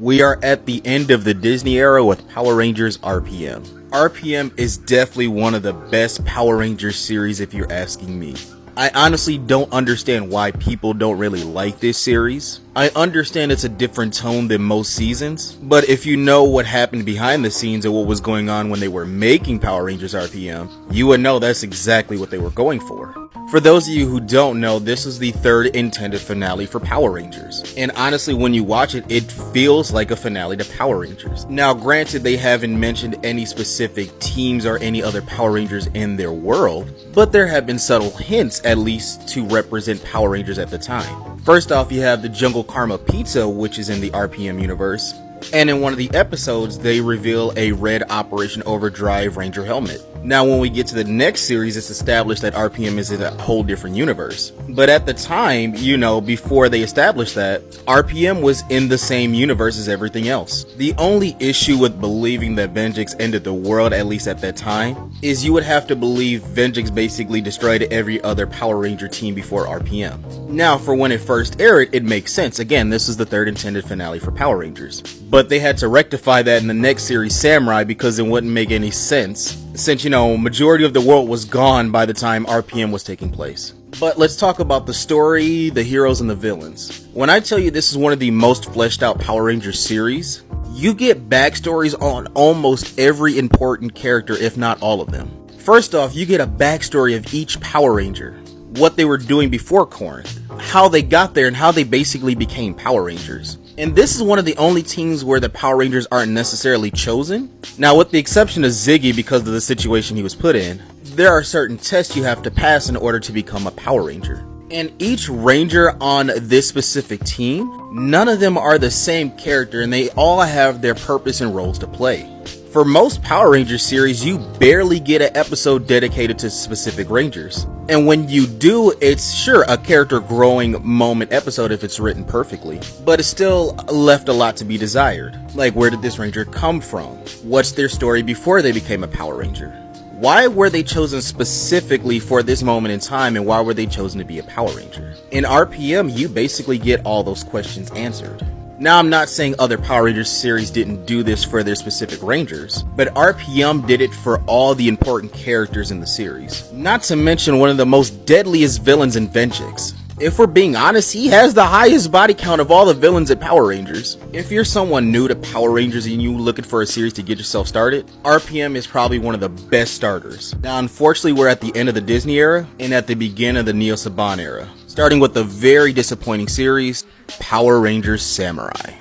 We are at the end of the Disney era with Power Rangers RPM. RPM is definitely one of the best Power Rangers series if you're asking me. I honestly don't understand why people don't really like this series. I understand it's a different tone than most seasons, but if you know what happened behind the scenes and what was going on when they were making Power Rangers RPM, you would know that's exactly what they were going for. For those of you who don't know, this is the third intended finale for Power Rangers. And honestly, when you watch it, it feels like a finale to Power Rangers. Now, granted, they haven't mentioned any specific teams or any other Power Rangers in their world, but there have been subtle hints, at least, to represent Power Rangers at the time. First off, you have the Jungle Karma Pizza, which is in the RPM universe. And in one of the episodes, they reveal a red Operation Overdrive Ranger helmet. Now, when we get to the next series, it's established that RPM is in a whole different universe. But at the time, before they established that, RPM was in the same universe as everything else. The only issue with believing that Venjix ended the world, at least at that time, is you would have to believe Venjix basically destroyed every other Power Ranger team before RPM. Now, for when it first aired, it makes sense. Again, this is the third intended finale for Power Rangers. But they had to rectify that in the next series, Samurai, because it wouldn't make any sense, since, majority of the world was gone by the time RPM was taking place. But let's talk about the story, the heroes, and the villains. When I tell you this is one of the most fleshed out Power Rangers series, you get backstories on almost every important character, if not all of them. First off, you get a backstory of each Power Ranger, what they were doing before Corinth, how they got there, and how they basically became Power Rangers. And this is one of the only teams where the Power Rangers aren't necessarily chosen. Now, with the exception of Ziggy because of the situation he was put in, there are certain tests you have to pass in order to become a Power Ranger. And each Ranger on this specific team, none of them are the same character, and they all have their purpose and roles to play. For most Power Rangers series, you barely get an episode dedicated to specific Rangers. And when you do, it's sure a character growing moment episode if it's written perfectly, but it's still left a lot to be desired. Like, where did this Ranger come from? What's their story before they became a Power Ranger? Why were they chosen specifically for this moment in time, and why were they chosen to be a Power Ranger? In RPM, you basically get all those questions answered. Now, I'm not saying other Power Rangers series didn't do this for their specific Rangers, but RPM did it for all the important characters in the series. Not to mention one of the most deadliest villains in Venjix. If we're being honest, he has the highest body count of all the villains at Power Rangers. If you're someone new to Power Rangers and you looking for a series to get yourself started, RPM is probably one of the best starters. Now, unfortunately, we're at the end of the Disney era and at the beginning of the Neo Saban era, starting with the very disappointing series, Power Rangers Samurai.